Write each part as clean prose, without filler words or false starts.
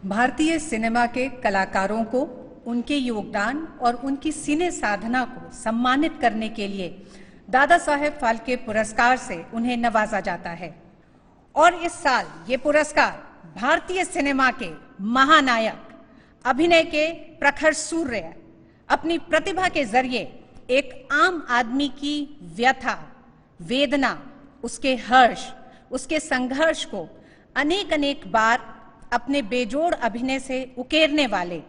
भारतीय सिनेमा के कलाकारों को उनके योगदान और उनकी सिने साधना को सम्मानित करने के लिए दादा साहेब फाल्के पुरस्कार से उन्हें नवाजा जाता है। और इस साल ये पुरस्कार भारतीय सिनेमा के महानायक, अभिनय के प्रखर सूर्य, अपनी प्रतिभा के जरिए एक आम आदमी की व्यथा, वेदना, उसके हर्ष, उसके संघर्ष को अनेक अनेक बार अपने बेजोड़ अभिनय से उकेरने वाले,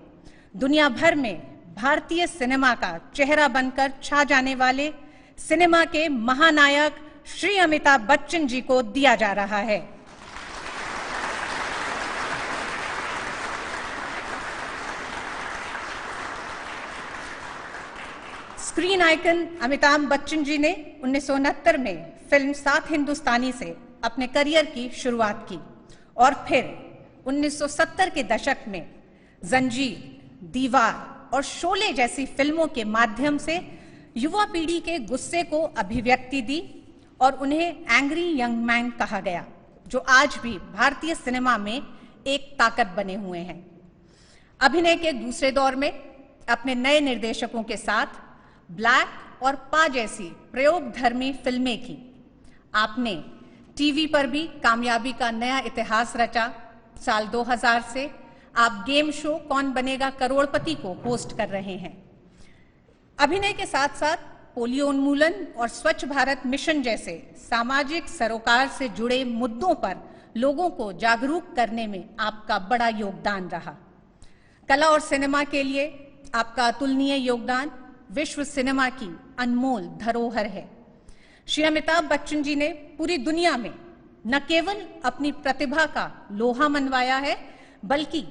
दुनिया भर में भारतीय सिनेमा का चेहरा बनकर छा जाने वाले सिनेमा के महानायक श्री अमिताभ बच्चन जी को दिया जा रहा है। स्क्रीन आइकन अमिताभ बच्चन जी ने 1969 में फिल्म सात हिंदुस्तानी से अपने करियर की शुरुआत की और फिर 1970 के दशक में जंजीर, दीवार और शोले जैसी फिल्मों के माध्यम से युवा पीढ़ी के गुस्से को अभिव्यक्ति दी और उन्हें एंग्री यंग मैन कहा गया, जो आज भी भारतीय सिनेमा में एक ताकत बने हुए हैं। अभिनय के दूसरे दौर में अपने नए निर्देशकों के साथ ब्लैक और पा जैसी प्रयोगधर्मी फिल्में की। आपने टीवी पर भी कामयाबी का नया इतिहास रचा। साल 2000 से आप गेम शो कौन बनेगा करोड़पति को होस्ट कर रहे हैं। अभिनय के साथ साथ पोलियो उन्मूलन और स्वच्छ भारत मिशन जैसे सामाजिक सरोकार से जुड़े मुद्दों पर लोगों को जागरूक करने में आपका बड़ा योगदान रहा। कला और सिनेमा के लिए आपका अतुलनीय योगदान विश्व सिनेमा की अनमोल धरोहर है। श्री अमिताभ बच्चन जी ने पूरी दुनिया में न केवल अपनी प्रतिभा का लोहा मनवाया है, बल्कि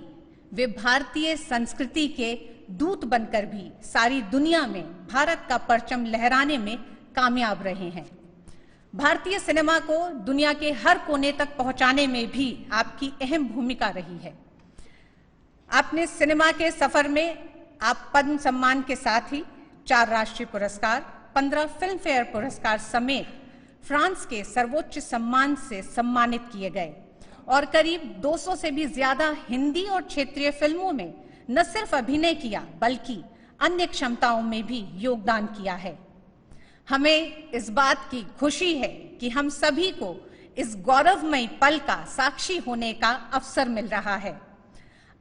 वे भारतीय संस्कृति के दूत बनकर भी सारी दुनिया में भारत का परचम लहराने में कामयाब रहे हैं। भारतीय सिनेमा को दुनिया के हर कोने तक पहुंचाने में भी आपकी अहम भूमिका रही है। आपने सिनेमा के सफर में आप पद्म सम्मान के साथ ही 4 राष्ट्रीय पुरस्कार, 15 फिल्म फेयर पुरस्कार समेत फ्रांस के सर्वोच्च सम्मान से सम्मानित किए गए और करीब 200 से भी ज्यादा हिंदी और क्षेत्रीय फिल्मों में न सिर्फ अभिनय किया, बल्कि अन्य क्षमताओं में भी योगदान किया है। हमें इस बात की खुशी है कि हम सभी को इस गौरवमयी पल का साक्षी होने का अवसर मिल रहा है।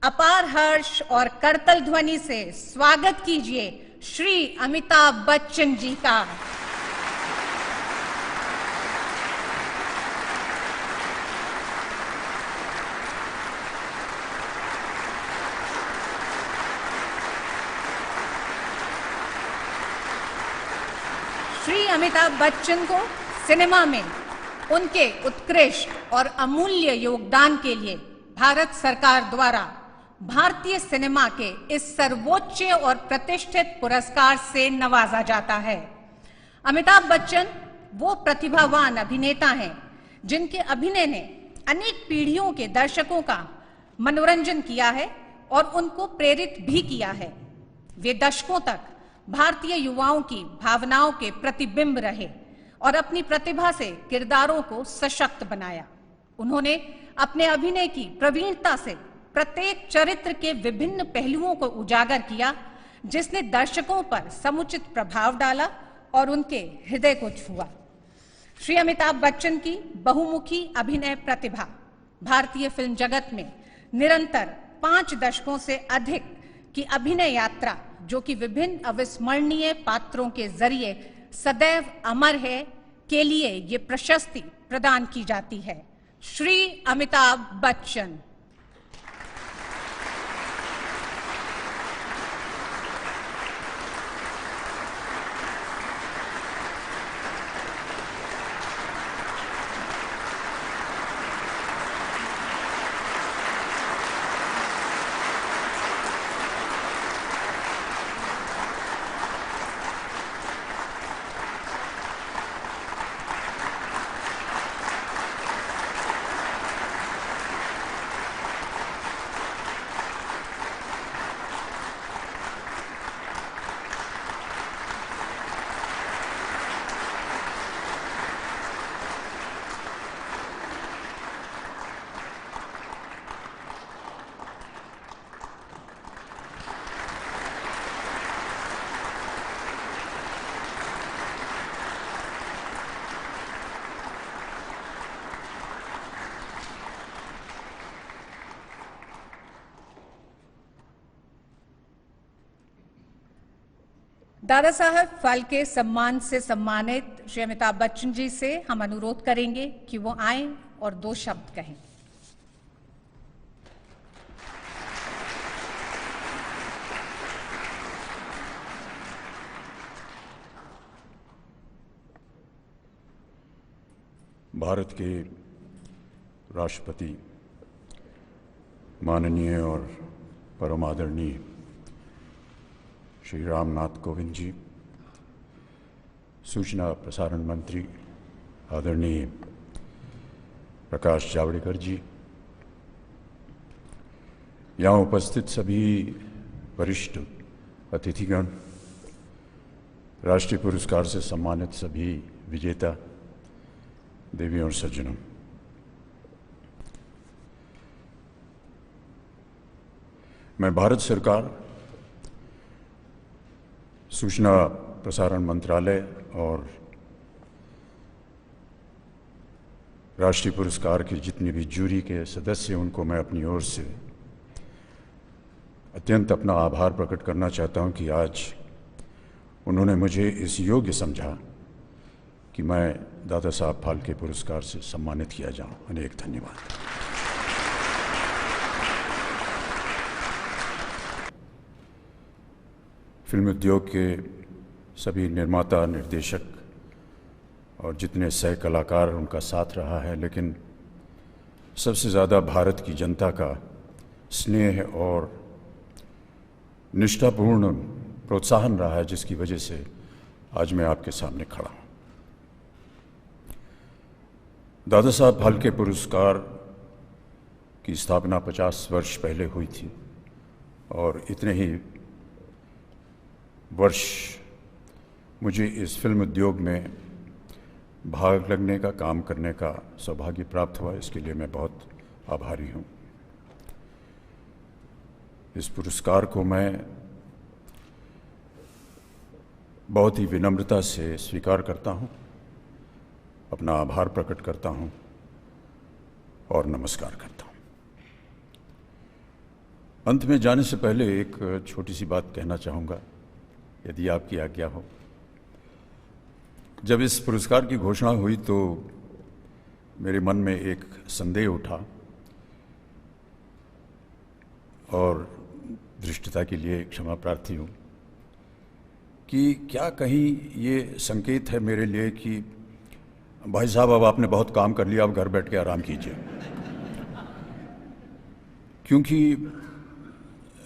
अपार हर्ष और करतल ध्वनि से स्वागत कीजिए श्री अमिताभ बच्चन जी का। श्री अमिताभ बच्चन को सिनेमा में उनके उत्कृष्ट और अमूल्य योगदान के लिए भारत सरकार द्वारा भारतीय सिनेमा के इस सर्वोच्च और प्रतिष्ठित पुरस्कार से नवाजा जाता है। अमिताभ बच्चन वो प्रतिभावान अभिनेता हैं जिनके अभिनय ने अनेक पीढ़ियों के दर्शकों का मनोरंजन किया है और उनको प्रेरित भी किया है। वे दशकों तक भारतीय युवाओं की भावनाओं के प्रतिबिंब रहे और अपनी प्रतिभा से किरदारों को सशक्त बनाया। उन्होंने अपने अभिनय की प्रवीणता से प्रत्येक चरित्र के विभिन्न पहलुओं को उजागर किया, जिसने दर्शकों पर समुचित प्रभाव डाला और उनके हृदय को छुआ। श्री अमिताभ बच्चन की बहुमुखी अभिनय प्रतिभा भारतीय फिल्म जगत में निरंतर 5 दशकों से अधिक की अभिनय यात्रा, जो कि विभिन्न अविस्मरणीय पात्रों के जरिए सदैव अमर है, के लिए ये प्रशस्ति प्रदान की जाती है। श्री अमिताभ बच्चन। दादा साहब फाल्के सम्मान से सम्मानित श्री अमिताभ बच्चन जी से हम अनुरोध करेंगे कि वो आएं और 2 शब्द कहें। भारत के राष्ट्रपति माननीय और परम आदरणीय श्री रामनाथ कोविंद जी, सूचना प्रसारण मंत्री आदरणीय प्रकाश जावड़ेकर जी, यहाँ उपस्थित सभी वरिष्ठ अतिथिगण, राष्ट्रीय पुरस्कार से सम्मानित सभी विजेता देवी और सज्जनों, मैं भारत सरकार, सूचना प्रसारण मंत्रालय और राष्ट्रीय पुरस्कार के जितने भी जूरी के सदस्य हैं उनको मैं अपनी ओर से अत्यंत अपना आभार प्रकट करना चाहता हूं कि आज उन्होंने मुझे इस योग्य समझा कि मैं दादा साहब फाल्के पुरस्कार से सम्मानित किया जाऊं। अनेक धन्यवाद। फिल्म उद्योग के सभी निर्माता, निर्देशक और जितने सह कलाकार उनका साथ रहा है, लेकिन सबसे ज़्यादा भारत की जनता का स्नेह और निष्ठापूर्ण प्रोत्साहन रहा है, जिसकी वजह से आज मैं आपके सामने खड़ा हूँ। दादा साहब फाल्के पुरस्कार की स्थापना 50 वर्ष पहले हुई थी और इतने ही वर्ष मुझे इस फिल्म उद्योग में भाग लगने का, काम करने का सौभाग्य प्राप्त हुआ। इसके लिए मैं बहुत आभारी हूँ। इस पुरस्कार को मैं बहुत ही विनम्रता से स्वीकार करता हूँ, अपना आभार प्रकट करता हूँ और नमस्कार करता हूँ। अंत में जाने से पहले एक छोटी सी बात कहना चाहूँगा, यदि आपकी आज्ञा हो। जब इस पुरस्कार की घोषणा हुई तो मेरे मन में एक संदेह उठा और दृष्टता के लिए क्षमा प्रार्थी हूँ कि क्या कहीं ये संकेत है मेरे लिए कि भाई साहब अब आपने बहुत काम कर लिया, अब घर बैठ के आराम कीजिए। क्योंकि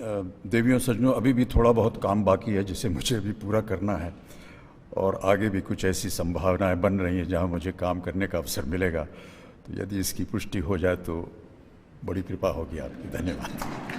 देवियों सज्जनों, अभी भी थोड़ा बहुत काम बाकी है जिसे मुझे भी पूरा करना है और आगे भी कुछ ऐसी संभावनाएं बन रही हैं जहां मुझे काम करने का अवसर मिलेगा। तो यदि इसकी पुष्टि हो जाए तो बड़ी कृपा होगी आपकी। धन्यवाद।